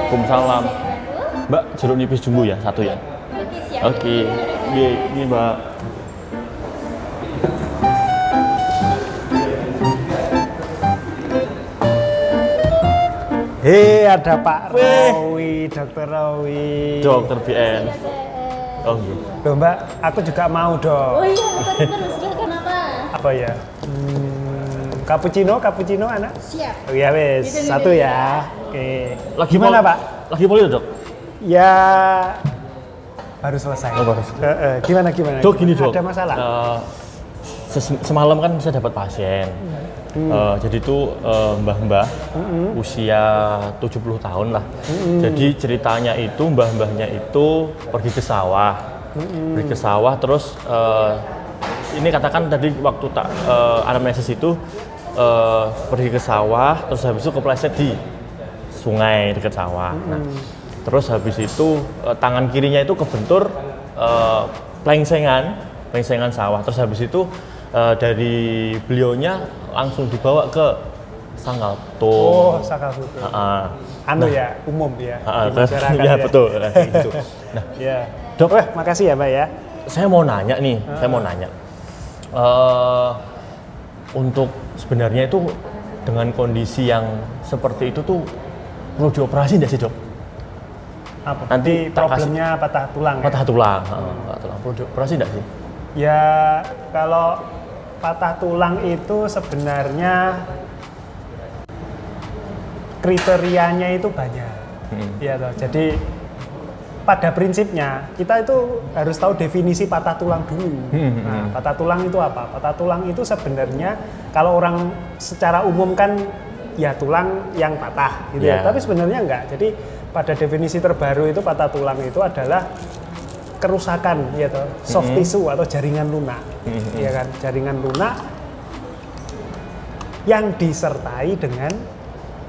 Waalaikumsalam. Mbak, jeruk nipis jumbo ya, satu ya? Oke. Ini Mbak. Hei, ada Pak Rawi, Dokter Rawi. Dokter BN. Oh, iya. Loh Mbak, aku juga mau dong. Oh iya, terus silakan apa? Apa ya? Cappuccino anak? Siap. Oh iya wes, Gitu, satu gitu, ya. Oke. pol- Gimana Pak? Lagi poli Dok? Ya baru selesai. Oh, baru. Gimana? Dok, gini Dok. Ada masalah? Semalam kan saya dapat pasien. Jadi itu mbah-mbah usia 70 tahun lah. Jadi ceritanya itu mbah-mbahnya itu pergi ke sawah. Pergi ke sawah terus ini katakan tadi waktu anamnesis itu pergi ke sawah terus habis itu kepleset di sungai dekat sawah. Nah, terus habis itu tangan kirinya itu kebentur plengsengan sawah. Terus habis itu dari beliaunya langsung dibawa ke Sangalto. Oh, Sangalto. Nah, ya, umum ya. Di masyarakat ya, betul. Gitu. Nah, ya. Dok, makasih ya Mbak ya. saya mau nanya nih, untuk sebenarnya itu dengan kondisi yang seperti itu tuh perlu dioperasi nggak sih Dok? Apa? Nanti problemnya patah tulang. Patah ya? tulang, perlu dioperasi nggak sih? Ya kalau patah tulang itu sebenarnya kriterianya itu banyak. Ya toh. Jadi pada prinsipnya kita itu harus tahu definisi patah tulang dulu. Nah, patah tulang itu apa? Patah tulang itu sebenarnya kalau orang secara umum kan ya tulang yang patah gitu ya. Tapi sebenarnya enggak. Jadi pada definisi terbaru itu patah tulang itu adalah kerusakan ya toh, soft tissue atau jaringan lunak. Ya kan? Jaringan lunak yang disertai dengan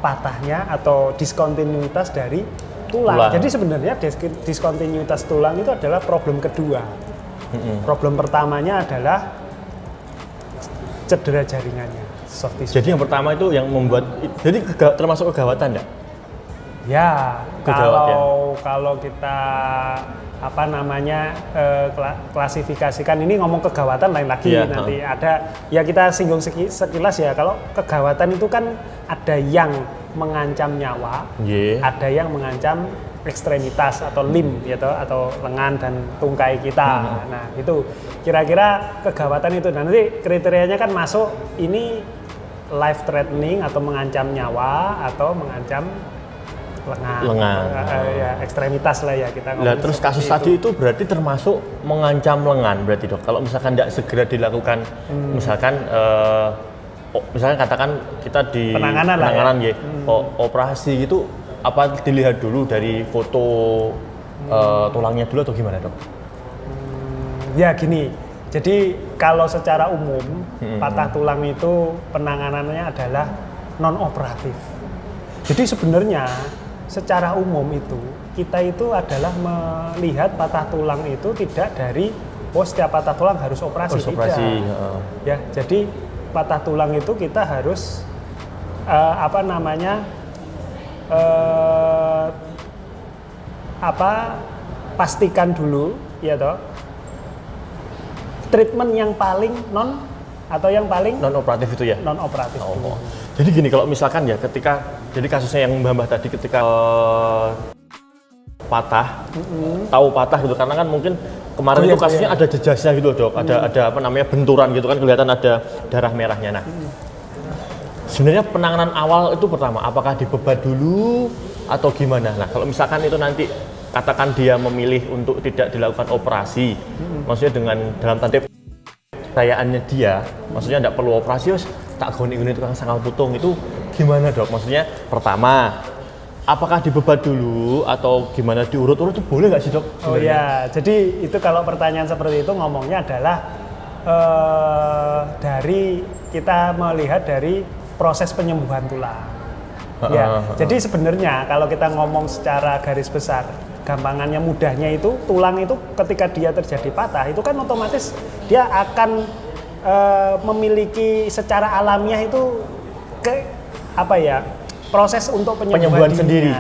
patahnya atau diskontinuitas dari tulang. Jadi sebenarnya diskontinuitas tulang itu adalah problem kedua. Problem pertamanya adalah cedera jaringannya, soft tissue. Jadi yang pertama itu yang membuat, jadi termasuk kegawatan enggak? Ya, kalau kita klasifikasikan ini ngomong kegawatan lain lagi nanti ada ya kita singgung sekilas ya. Kalau kegawatan itu kan ada yang mengancam nyawa, ada yang mengancam ekstremitas atau limb atau lengan dan tungkai kita. Nah, itu kira-kira kegawatan itu. Nah, nanti kriterianya kan masuk ini life threatening atau mengancam nyawa atau mengancam lengan. Ya, ekstremitas lah ya kita ngomong. Nah, terus kasus tadi itu berarti termasuk mengancam lengan berarti Dok. Kalau misalkan tidak segera dilakukan misalkan katakan kita di penanganan ya. Operasi gitu apa dilihat dulu dari foto tulangnya dulu atau gimana Dok? Ya gini. Jadi kalau secara umum patah tulang itu penanganannya adalah non operatif. Jadi sebenarnya secara umum itu kita itu adalah melihat patah tulang itu tidak dari setiap patah tulang harus operasi. Ya, jadi patah tulang itu kita harus pastikan dulu ya toh treatment yang paling non operatif itu ya? Non operatif. Jadi gini, kalau misalkan ya jadi kasusnya yang Mbak tadi ketika patah, tahu patah gitu, karena kan mungkin kemarin itu kasusnya ada jejasnya gitu Dok, ada benturan gitu kan, kelihatan ada darah merahnya. Nah, sebenarnya penanganan awal itu pertama, apakah dibebat dulu atau gimana? Nah, kalau misalkan itu nanti katakan dia memilih untuk tidak dilakukan operasi, maksudnya dengan dalam tanda dayaannya dia, maksudnya tidak perlu operasi, tak goni-goni tukang sangkal putung, itu gimana Dok? Maksudnya pertama, apakah dibebat dulu atau gimana, diurut-urut itu boleh nggak sih Dok? Oh ya, jadi itu kalau pertanyaan seperti itu ngomongnya adalah dari kita melihat dari proses penyembuhan tulang. Jadi sebenarnya kalau kita ngomong secara garis besar, gampangannya mudahnya itu tulang itu ketika dia terjadi patah itu kan otomatis dia akan memiliki secara alamiah itu proses untuk Penyembuhan sendiri.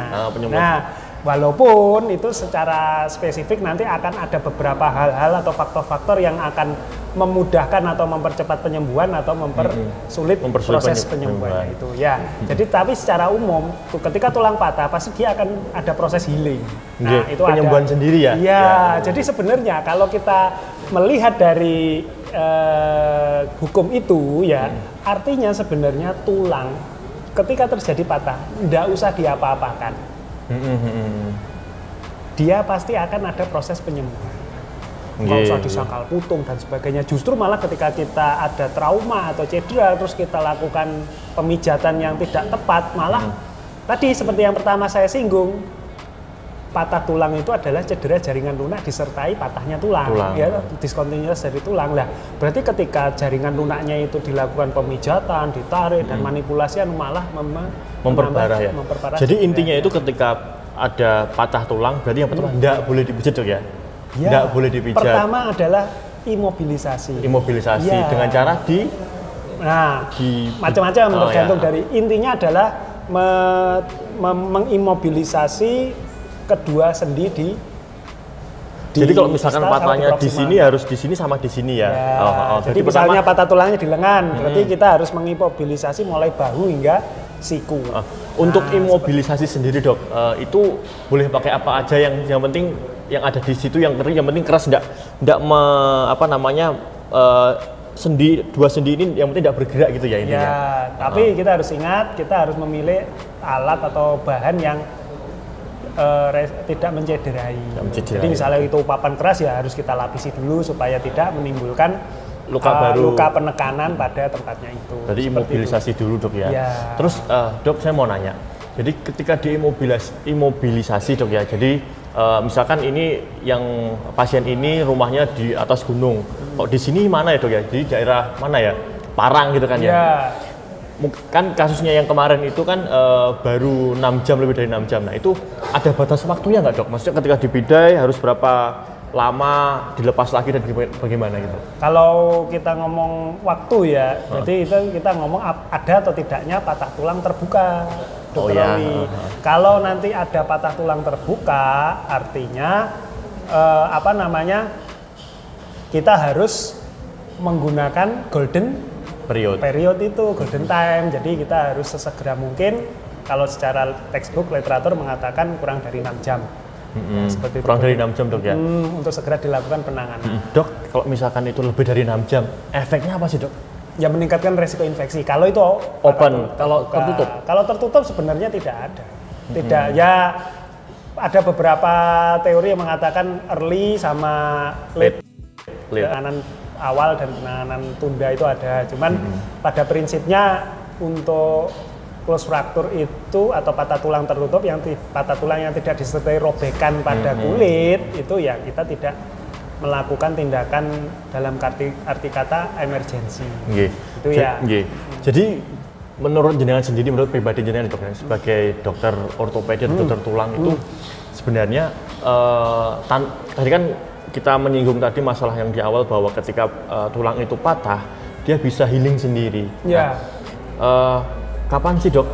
Nah, walaupun itu secara spesifik nanti akan ada beberapa hal-hal atau faktor-faktor yang akan memudahkan atau mempercepat penyembuhan atau mempersulit proses penyembuhannya itu ya. Jadi tapi secara umum ketika tulang patah pasti dia akan ada proses healing. Nah, itu penyembuhan sendiri ya. Iya, jadi sebenarnya kalau kita melihat dari hukum itu ya, artinya sebenarnya tulang ketika terjadi patah tidak usah diapa-apakan. Dia pasti akan ada proses penyembuhan. Nggak usah disangkal putung dan sebagainya. Justru malah ketika kita ada trauma atau cedera terus kita lakukan pemijatan yang tidak tepat, malah tadi seperti yang pertama saya singgung, patah tulang itu adalah cedera jaringan lunak disertai patahnya tulang. Ya, diskontinuitas dari tulang. Lah, berarti ketika jaringan lunaknya itu dilakukan pemijatan, ditarik dan manipulasi malah memperparah ya. Jadi intinya itu ya. Ketika ada patah tulang berarti yang pertama tidak boleh dipijat dok ya? Ya, tidak boleh dipijat. Pertama adalah imobilisasi. Imobilisasi dengan cara macam-macam tergantung dari intinya adalah mengimobilisasi kedua sendi di jadi kalau misalkan patahnya di sini harus di sini sama di sini ya. Jadi misalnya patah tulangnya di lengan, berarti kita harus mengimobilisasi mulai bahu hingga siku. Untuk imobilisasi sendiri dok, itu boleh pakai apa aja yang penting yang ada di situ yang penting keras enggak dua sendi ini yang penting tidak bergerak gitu ya intinya. Ya, tapi kita harus ingat kita harus memilih alat atau bahan yang tidak mencederai. Jadi misalnya itu papan keras ya harus kita lapisi dulu supaya tidak menimbulkan luka penekanan pada tempatnya itu. Jadi imobilisasi dulu dok ya. Terus dok saya mau nanya, jadi ketika imobilisasi dok ya, jadi misalkan ini yang pasien ini rumahnya di atas gunung, kok di sini mana ya dok ya? Jadi daerah mana ya? Parang gitu kan ya? Kan kasusnya yang kemarin itu kan baru 6 jam, lebih dari 6 jam. Nah itu ada batas waktunya nggak dok? Maksudnya ketika dipidai harus berapa lama dilepas lagi dan bagaimana gitu? Kalau kita ngomong waktu ya, berarti itu kita ngomong ada atau tidaknya patah tulang terbuka, Dokter Oli. Kalau nanti ada patah tulang terbuka, artinya kita harus menggunakan golden period itu, golden time. Jadi kita harus sesegera mungkin. Kalau secara textbook literatur mengatakan kurang dari 6 jam. Seperti kurang dari 6 jam dok ya? Untuk segera dilakukan penanganan. Dok, kalau misalkan itu lebih dari 6 jam, efeknya apa sih dok? Ya meningkatkan resiko infeksi. Kalau itu open, kalau tertutup? Kalau tertutup sebenarnya tidak ada. Tidak, ya ada beberapa teori yang mengatakan early sama late. Penanganan awal dan penanganan tunda itu ada. Cuman pada prinsipnya untuk close fracture itu atau patah tulang tertutup patah tulang yang tidak disertai robekan pada kulit itu ya kita tidak melakukan tindakan dalam arti kata emergensi. Itu ya. Jadi menurut jenengan sendiri, menurut pribadi jenengan dok, sebagai dokter ortopedi atau dokter tulang itu sebenarnya tadi kan kita menyinggung tadi masalah yang di awal bahwa ketika tulang itu patah dia bisa healing sendiri. Kapan sih dok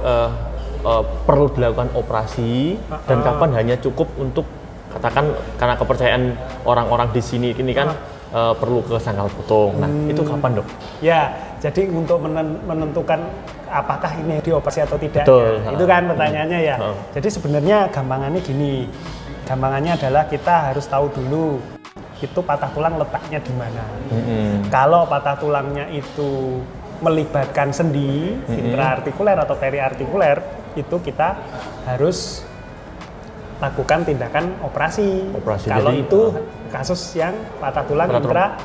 perlu dilakukan operasi dan kapan hanya cukup untuk katakan karena kepercayaan orang-orang di sini ini kan perlu ke sangkal putung. Nah itu kapan dok? Ya jadi untuk menentukan apakah ini dioperasi atau tidak ya, itu kan pertanyaannya ya. Jadi sebenarnya gampangannya gini, gampangannya adalah kita harus tahu dulu itu patah tulang letaknya di mana. Kalau patah tulangnya itu melibatkan sendi intraartikuler atau periartikuler, itu kita harus lakukan tindakan operasi. Kalau jadi, itu kasus yang patah tulang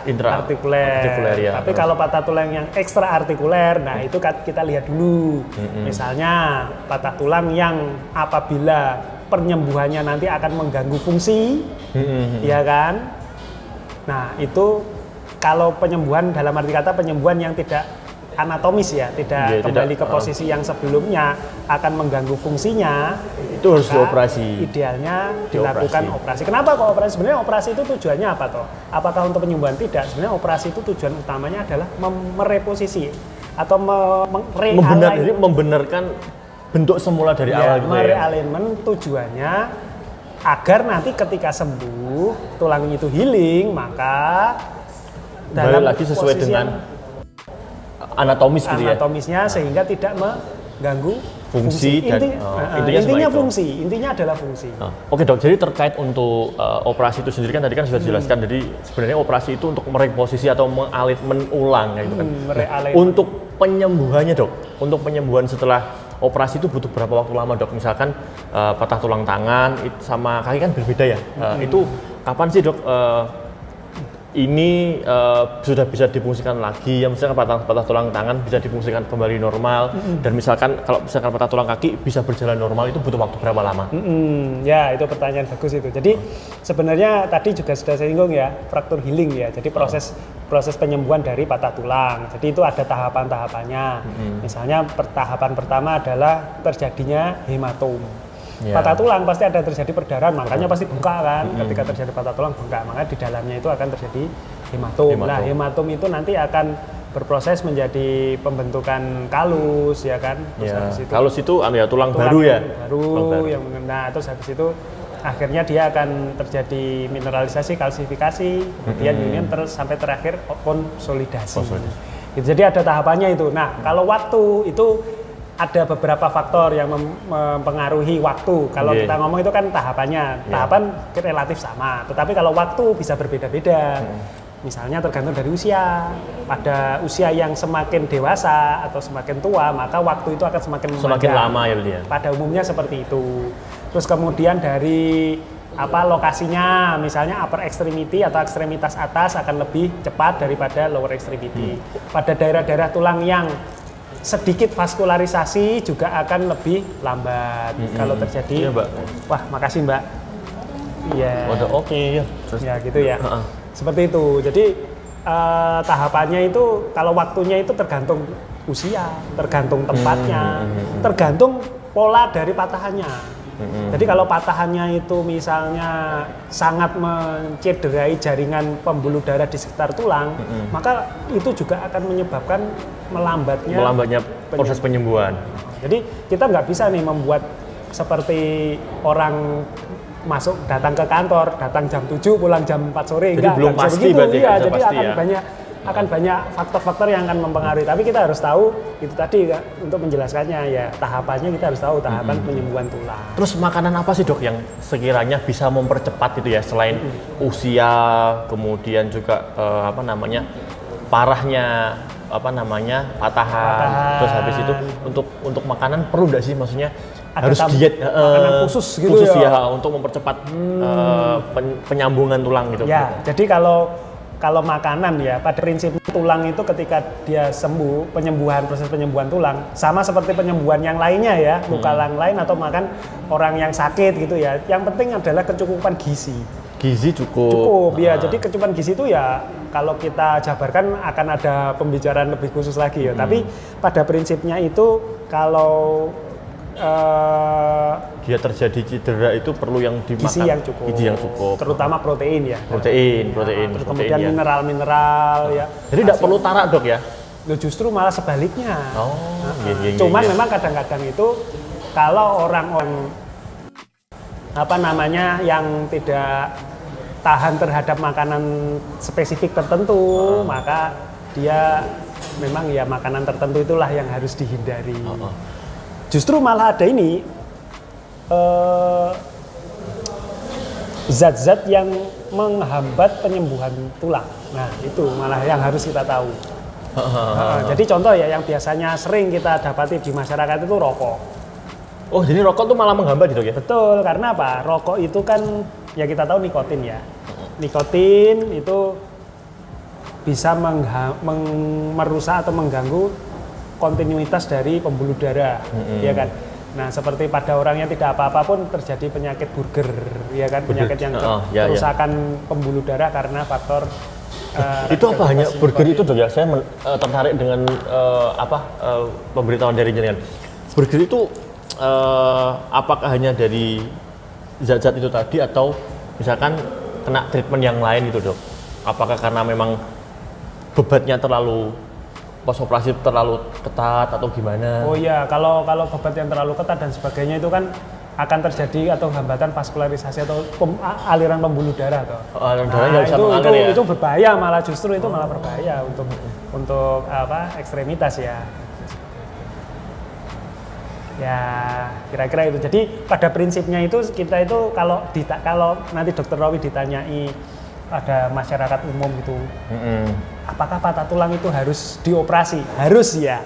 intraartikuler. Ya. Tapi kalau patah tulang yang ekstraartikuler, nah itu kita lihat dulu. Misalnya patah tulang yang apabila penyembuhannya nanti akan mengganggu fungsi, ya kan? Nah itu kalau penyembuhan dalam arti kata penyembuhan yang tidak anatomis ya, tidak kembali ke posisi yang sebelumnya akan mengganggu fungsinya, itu harus dioperasi. Idealnya dilakukan operasi. Kenapa kok operasi? Sebenarnya operasi itu tujuannya apa toh? Apakah untuk penyembuhan? Tidak. Sebenarnya operasi itu tujuan utamanya adalah mereposisi atau membenarkan bentuk semula dari awal gitu ya. Merealignment tujuannya agar nanti ketika sembuh tulang itu healing, maka dalam lagi sesuai dengan anatomisnya sehingga tidak mengganggu fungsi dan intinya adalah fungsi. Oke dok, jadi terkait untuk operasi itu sendiri kan tadi kan sudah dijelaskan, jadi sebenarnya operasi itu untuk mereposisi atau mengalignment ulang gitu kan. Untuk penyembuhannya dok, untuk penyembuhan setelah operasi itu butuh berapa waktu lama dok? Misalkan patah tulang tangan sama kaki kan berbeda ya. Itu kapan sih dok ini sudah bisa difungsikan lagi? Ya misalkan patah tulang tangan bisa difungsikan kembali normal, dan misalkan kalau misalkan patah tulang kaki bisa berjalan normal, itu butuh waktu berapa lama? Ya itu pertanyaan bagus itu. Jadi sebenarnya tadi juga sudah saya singgung ya, fracture healing ya. Jadi proses penyembuhan dari patah tulang. Jadi itu ada tahapan-tahapannya. Misalnya tahapan pertama adalah terjadinya hematom. Patah tulang pasti ada terjadi perdarahan, makanya pasti bengkak kan. Ketika terjadi patah tulang bengkak, maka di dalamnya itu akan terjadi hematom. Nah, hematom itu nanti akan berproses menjadi pembentukan kalus ya kan. Terus habis itu, kalus itu tulang baru ya. Baru yang mengena. Terus habis itu akhirnya dia akan terjadi mineralisasi, kalsifikasi, kemudian union sampai terakhir konsolidasi. Gitu. Jadi ada tahapannya itu. Nah, kalau waktu itu ada beberapa faktor yang mempengaruhi waktu. Kalau kita ngomong itu kan tahapannya, tahapan relatif sama. Tetapi kalau waktu bisa berbeda-beda. Misalnya tergantung dari usia. Pada usia yang semakin dewasa atau semakin tua, maka waktu itu akan semakin lama ya dia. Pada umumnya seperti itu. Terus kemudian dari lokasinya, misalnya upper extremity atau ekstremitas atas akan lebih cepat daripada lower extremity. Pada daerah-daerah tulang yang sedikit vaskularisasi juga akan lebih lambat kalau terjadi. Iya, Mbak. Wah, makasih Mbak. Iya. Oke. Ya gitu ya. Seperti itu. Jadi tahapannya itu kalau waktunya itu tergantung usia, tergantung tempatnya, tergantung pola dari patahannya. Jadi kalau patahannya itu misalnya sangat mencederai jaringan pembuluh darah di sekitar tulang, maka itu juga akan menyebabkan melambatnya proses penyembuhan. Jadi kita nggak bisa nih membuat seperti orang datang ke kantor, datang jam 7, pulang jam 4 sore. Jadi belum pasti berarti ya, jadi akan banyak faktor-faktor yang akan mempengaruhi. Tapi kita harus tahu itu tadi untuk menjelaskannya ya, tahapannya kita harus tahu tahapan penyembuhan tulang. Terus makanan apa sih dok yang sekiranya bisa mempercepat itu ya, selain usia, kemudian juga parahnya patahan. Terus habis itu untuk makanan perlu nggak sih, maksudnya harus diet makanan khusus gitu ya untuk mempercepat penyambungan tulang gitu. Ya, jadi kalau makanan ya, pada prinsip tulang itu ketika dia sembuh, proses penyembuhan tulang sama seperti penyembuhan yang lainnya ya, luka lain atau makan orang yang sakit gitu ya. Yang penting adalah kecukupan gizi. Gizi cukup. Ya. Jadi kecukupan gizi itu ya kalau kita jabarkan akan ada pembicaraan lebih khusus lagi ya. Tapi pada prinsipnya itu kalau dia terjadi cedera itu perlu yang dimakan gizi yang cukup. Terutama protein ya. Protein. Kemudian mineral ya. Jadi tidak perlu tarak dok ya? Justru malah sebaliknya. Cuman memang kadang-kadang itu kalau orang-orang yang tidak tahan terhadap makanan spesifik tertentu, maka dia memang ya makanan tertentu itulah yang harus dihindari. Justru malah ada ini zat-zat yang menghambat penyembuhan tulang. Nah itu malah yang harus kita tahu. Jadi contoh ya yang biasanya sering kita dapati di masyarakat itu rokok. Oh jadi rokok tuh malah menghambat gitu ya? Betul, karena apa? Rokok itu kan ya kita tahu nikotin ya. Nikotin itu bisa merusak atau mengganggu kontinuitas dari pembuluh darah, ya kan. Nah, seperti pada orang yang tidak apa-apa pun terjadi penyakit Buerger, ya kan, penyakit yang kerusakan pembuluh darah karena faktor itu apa hanya Buerger itu dok ya? Saya tertarik dengan pemberitahuan dari jenengan. Buerger itu apakah hanya dari zat-zat itu tadi atau misalkan kena treatment yang lain gitu dok? Apakah karena memang bebatnya terlalu pos operasi terlalu ketat atau gimana? Oh iya, kalau beban yang terlalu ketat dan sebagainya itu kan akan terjadi atau hambatan vaskularisasi atau aliran pembuluh darah toh. Aliran darah nggak bisa mengalir ya? Itu berbahaya, malah justru itu malah berbahaya untuk ekstremitas ya. Ya kira-kira itu. Jadi pada prinsipnya itu kita itu kalau nanti Dokter Rawi ditanyai ada masyarakat umum gitu, apakah patah tulang itu harus dioperasi? Harus ya?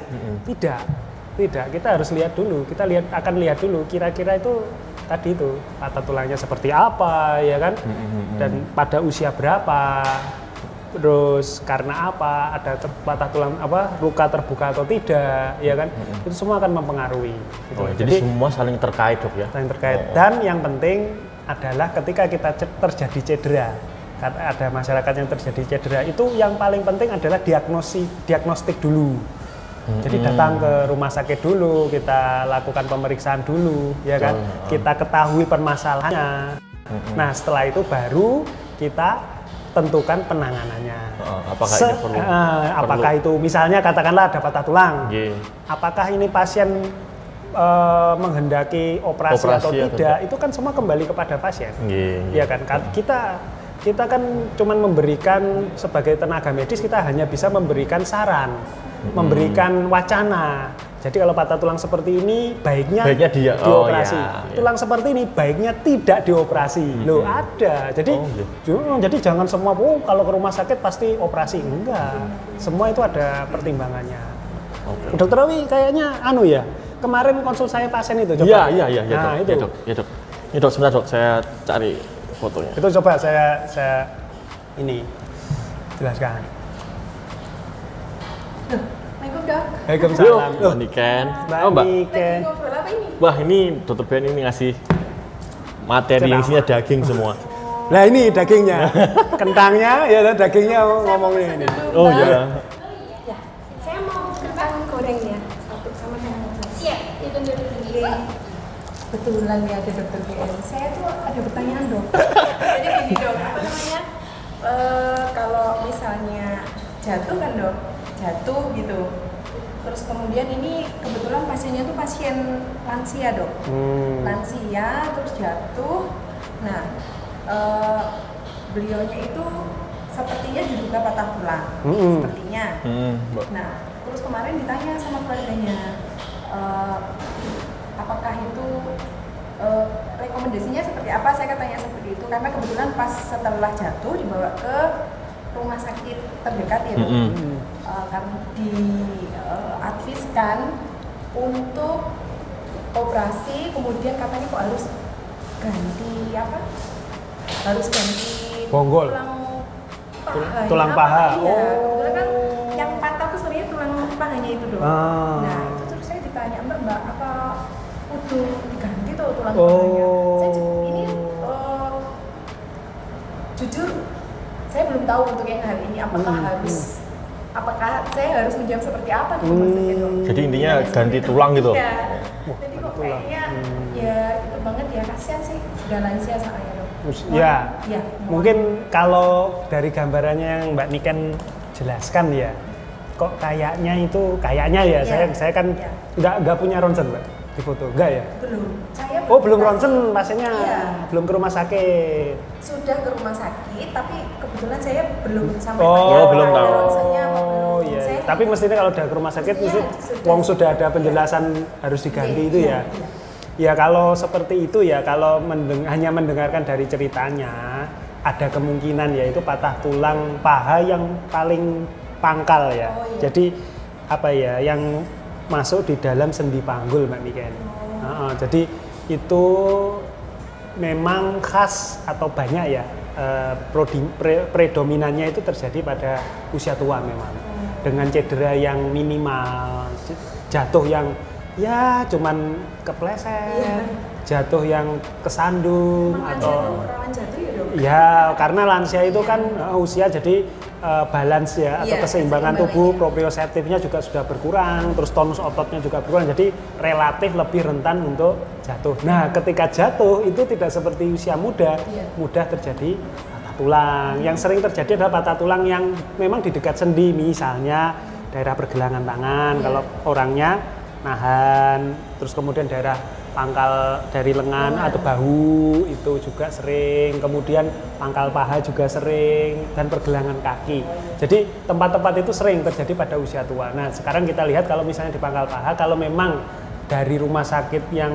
Tidak, kita harus lihat dulu. Kita akan lihat dulu kira-kira itu tadi itu patah tulangnya seperti apa, ya kan? Dan pada usia berapa? Terus karena apa? Ada patah tulang luka terbuka atau tidak, ya kan? Itu semua akan mempengaruhi. Gitu. Jadi semua saling terkait, Dok ya? Saling terkait. Dan yang penting adalah ketika kita terjadi cedera, ada masyarakat yang terjadi cedera, itu yang paling penting adalah diagnostik dulu. Jadi datang ke rumah sakit dulu, kita lakukan pemeriksaan dulu, ya kan? Kita ketahui permasalahannya. Nah, setelah itu baru kita tentukan penanganannya. Apakah itu misalnya katakanlah ada patah tulang. Apakah ini pasien menghendaki operasi atau tidak? Itu kan semua kembali kepada pasien. Ya kan? Kita kan cuman memberikan sebagai tenaga medis, kita hanya bisa memberikan saran, memberikan wacana. Jadi kalau patah tulang seperti ini baiknya dioperasi. Tulang seperti ini baiknya tidak dioperasi. Loh ada. Jadi jangan semua kalau ke rumah sakit pasti operasi. Enggak. Semua itu ada pertimbangannya. Dokter Rawi kayaknya ya. Kemarin konsul saya pasien itu coba. Iya, nah, itu. Ya, Dok. Ini Dok, sebentar Dok, saya cari fotonya. Itu coba saya ini jelaskan. Assalamualaikum, Dok. Waalaikumsalam. Mbak Niken. Mbak Niken. Ngobrol apa ini? Wah, ini Dokter Ben ini ngasih materi yang isinya daging semua. Nah, ini dagingnya. Kentangnya ya dagingnya ngomongnya ini. Oh iya. Ya, saya mau kentang goreng ya. Satu sama kentang. Siap, ditunggu dulu. Kebetulan ya ada Dokter BN. Saya tuh ada pertanyaan, Dok. Jadi gini, Dok, apa namanya? Kalau misalnya jatuh kan, Dok? Jatuh gitu. Terus kemudian ini kebetulan pasiennya tuh pasien lansia, Dok. Lansia terus jatuh. Nah, beliaunya itu sepertinya diduga patah tulang. Sepertinya. Nah, terus kemarin ditanya sama keluarganya, apakah itu rekomendasinya seperti apa? Saya katanya seperti itu karena kebetulan pas setelah jatuh dibawa ke rumah sakit terdekat ya, karena diadviskan untuk operasi, kemudian katanya kok harus ganti harus ganti bonggol, tulang paha. Iya, kebetulan kan yang patah tuh sebenarnya tulang pahanya itu, Dok. Nah, itu terus saya ditanya, Mbak, apa udah diganti tuh tulang pahanya? Ini jujur saya belum tahu untuk yang hari ini apakah saya harus menjawab seperti apa di rumah sakit, Dok. Jadi intinya ganti tulang gitu. Iya. Jadi kok kayaknya ya itu banget ya, kasihan sih sudah lansia saya, Dok. Ya. Mungkin kalau dari gambarannya yang Mbak Niken jelaskan ya, kok kayaknya ya, saya kan nggak punya ronsen, Mbak, di foto, enggak ya? Belum. Saya belum ronsen pasiennya, belum ke rumah sakit. Sudah ke rumah sakit, tapi kebetulan saya belum sampai belum tahu. ronsennya apa belum. Iya. Tapi mestinya kalau udah ke rumah sakit, sudah ada penjelasan harus diganti itu ya. Ya kalau seperti itu ya, kalau hanya mendengarkan dari ceritanya, ada kemungkinan yaitu patah tulang paha yang paling pangkal ya. Jadi yang masuk di dalam sendi panggul, Mbak Niken. Jadi itu memang khas atau banyak ya, predominannya itu terjadi pada usia tua memang. Dengan cedera yang minimal, jatuh yang ya cuman kepleset, jatuh yang kesandung atau ya karena lansia itu kan usia jadi balance ya atau keseimbangan tubuh proprioseptifnya juga sudah berkurang, terus tonus ototnya juga berkurang, jadi relatif lebih rentan untuk jatuh. Nah, ketika jatuh itu tidak seperti usia muda, mudah terjadi patah tulang. Yang sering terjadi adalah patah tulang yang memang di dekat sendi, misalnya daerah pergelangan tangan, kalau orangnya nahan, terus kemudian daerah pangkal dari lengan atau bahu itu juga sering, kemudian pangkal paha juga sering, dan pergelangan kaki. Jadi tempat-tempat itu sering terjadi pada usia tua. Nah sekarang kita lihat kalau misalnya di pangkal paha, kalau memang dari rumah sakit yang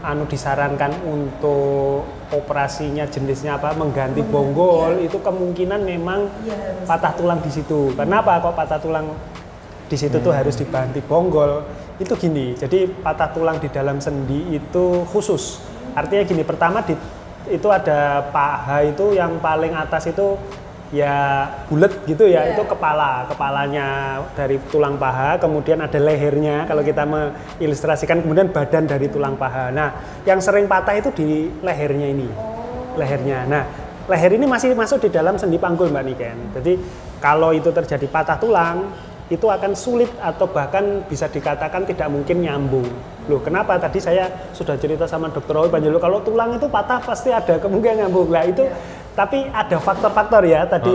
disarankan untuk operasinya jenisnya apa, mengganti bonggol, itu kemungkinan memang patah tulang di situ. Kenapa kok patah tulang di situ tuh harus diganti bonggol? Itu gini, jadi patah tulang di dalam sendi itu khusus. Artinya gini, pertama itu ada paha itu yang paling atas itu ya bulat gitu ya, itu kepalanya dari tulang paha, kemudian ada lehernya kalau kita mengilustrasikan, kemudian badan dari tulang paha. Nah, yang sering patah itu di lehernya ini, lehernya. Nah, leher ini masih masuk di dalam sendi panggul Mbak Niken. Jadi kalau itu terjadi patah tulang, itu akan sulit atau bahkan bisa dikatakan tidak mungkin nyambung. Loh, kenapa? Tadi saya sudah cerita sama Dr. Owi Panjalu, kalau tulang itu patah pasti ada kemungkinan nyambung. Lah itu tapi ada faktor-faktor ya tadi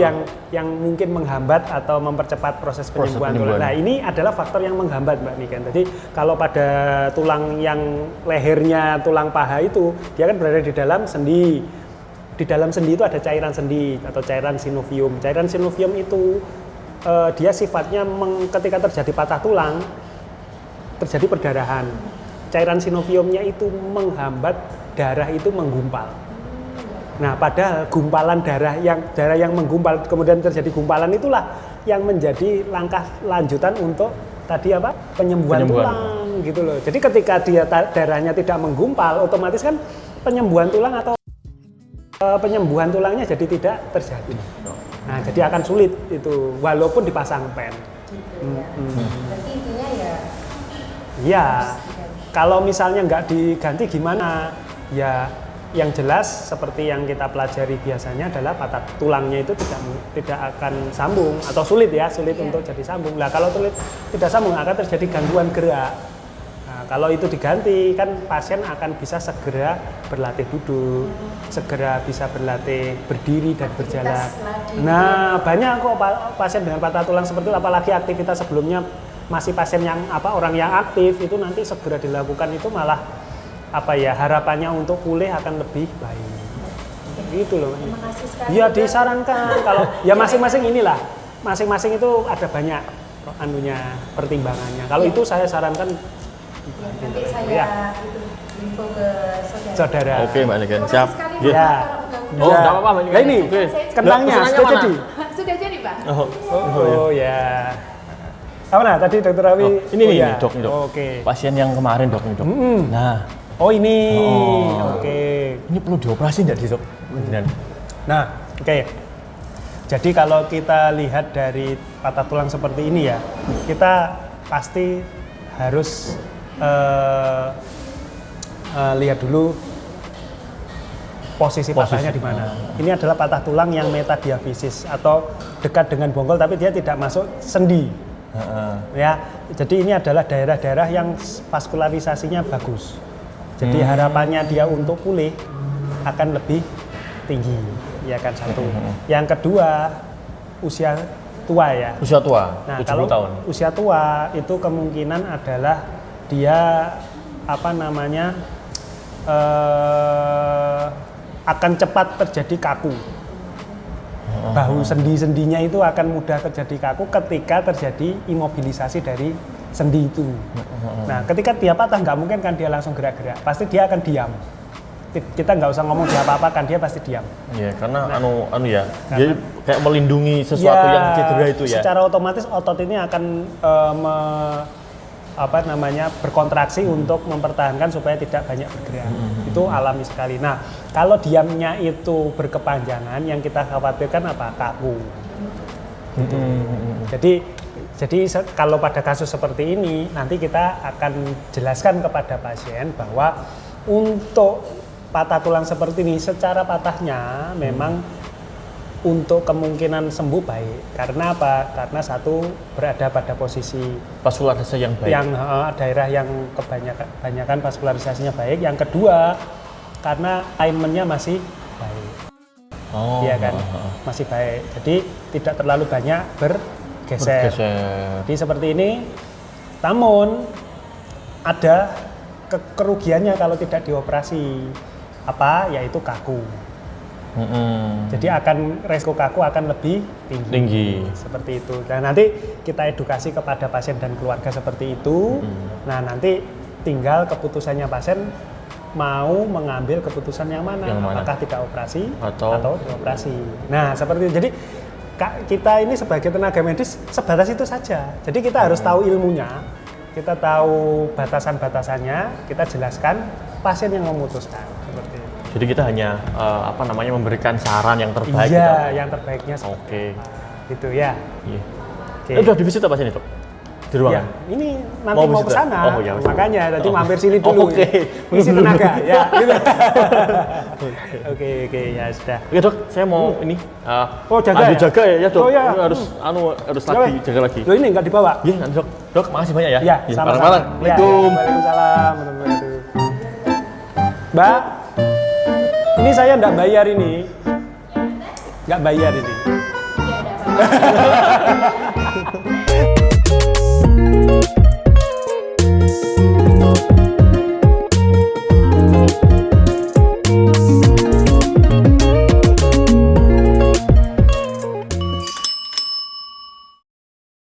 yang mungkin menghambat atau mempercepat proses penyembuhan tulang. Nah, ini adalah faktor yang menghambat Mbak Niken. Jadi kalau pada tulang yang lehernya tulang paha itu, dia kan berada di dalam sendi. Di dalam sendi itu ada cairan sendi atau cairan sinovium. Cairan sinovium itu dia sifatnya ketika terjadi patah tulang terjadi perdarahan. Cairan sinoviumnya itu menghambat darah itu menggumpal. Nah, padahal gumpalan darah yang menggumpal kemudian terjadi gumpalan itulah yang menjadi langkah lanjutan untuk tadi apa? Penyembuhan tulang gitu loh. Jadi ketika dia darahnya tidak menggumpal, otomatis kan penyembuhan tulang atau penyembuhan tulangnya jadi tidak terjadi. Nah, jadi akan sulit itu walaupun dipasang pen. Berarti intinya ya. Ya, kalau misalnya nggak diganti gimana? Ya, yang jelas seperti yang kita pelajari biasanya adalah patah tulangnya itu tidak akan sambung atau sulit untuk jadi sambung. Nah, kalau sulit tidak sambung akan terjadi gangguan gerak. Nah, kalau itu diganti kan pasien akan bisa segera berlatih duduk, segera bisa berlatih berdiri dan berjalan. Nah, banyak kok pasien dengan patah tulang seperti itu, apalagi aktivitas sebelumnya masih pasien yang orang yang aktif itu nanti segera dilakukan itu malah harapannya untuk pulih akan lebih baik. Gitu loh. Terima kasih sekali. Ya disarankan kalau ya masing-masing inilah, masing-masing itu ada banyak pertimbangannya. Kalau itu saya sarankan nanti saya info ke saudara. Oke Mbak Niken, siap. Ya. Oh, enggak apa-apa Mbak Niken. Nah ini kentangnya sudah jadi. Sudah jadi, Pak. Oh ya. Apa nah tadi Dokter Awi? Ini dok. Oke. Pasien yang kemarin dok. Nah. Oh ini. Oke. Ini perlu dioperasi nggak dok? Nah, oke. Jadi kalau kita lihat dari patah tulang seperti ini ya, kita pasti harus lihat dulu posisi patahnya di mana. Ini adalah patah tulang yang metadiafisis atau dekat dengan bonggol tapi dia tidak masuk sendi. Ya, jadi ini adalah daerah-daerah yang vaskularisasinya bagus. Jadi harapannya dia untuk pulih akan lebih tinggi, ya kan satu. Yang kedua, usia tua ya. Usia tua, nah, 70 kalau tahun. Usia tua itu kemungkinan adalah dia akan cepat terjadi kaku. Bahu sendi-sendinya itu akan mudah terjadi kaku ketika terjadi imobilisasi dari sendi itu. Nah, ketika dia patah nggak mungkin kan dia langsung gerak-gerak, pasti dia akan diam. Kita nggak usah ngomong dia apa-apa kan dia pasti diam. Iya, karena dia kayak melindungi sesuatu yang cedera itu ya. Secara otomatis otot ini akan berkontraksi untuk mempertahankan supaya tidak banyak bergerak. Itu alami sekali. Nah, kalau diamnya itu berkepanjangan, yang kita khawatirkan apa? Kaku. Jadi kalau pada kasus seperti ini, nanti kita akan jelaskan kepada pasien bahwa untuk patah tulang seperti ini, secara patahnya memang untuk kemungkinan sembuh baik. Karena apa? Karena satu berada pada posisi vaskularisasi yang baik. Yang daerah yang kebanyakan vaskularisasinya baik. Yang kedua, karena alignment-nya masih baik. Iya kan? Masih baik. Jadi tidak terlalu banyak bergeser. Jadi seperti ini. Namun ada kerugiannya kalau tidak dioperasi, yaitu kaku. Jadi resiko kaku akan lebih tinggi. Seperti itu. Dan nanti kita edukasi kepada pasien dan keluarga seperti itu. Nah, nanti tinggal keputusannya pasien mau mengambil keputusan yang mana? Apakah tidak operasi atau dioperasi. Nah, seperti itu. Jadi kita ini sebagai tenaga medis sebatas itu saja. Jadi kita harus tahu ilmunya, kita tahu batasan-batasannya, kita jelaskan, pasien yang memutuskan. Seperti itu. Jadi kita hanya memberikan saran yang terbaik. Iya, yang terbaiknya. Oke. Gitu ya. Iya. Okay. Udah divisit apa sini, Dok? Di ruangan? Ya, ini nanti mau ke sana. Ya, makanya tadi mampir sini dulu. Isi tenaga ya, gitu. Oke, ya sudah. Oke, Dok, saya mau ini jaga ya, Dok. Oh, ya. Harus lagi jaga lagi. Loh, ini enggak dibawa? Iya, Dok. Dok, makasih banyak ya. Iya, sama-sama. Assalamualaikum. Waalaikumsalam. Mbak, ini saya enggak bayar ini. Enggak bayar ini. Iya, ada apa-apa.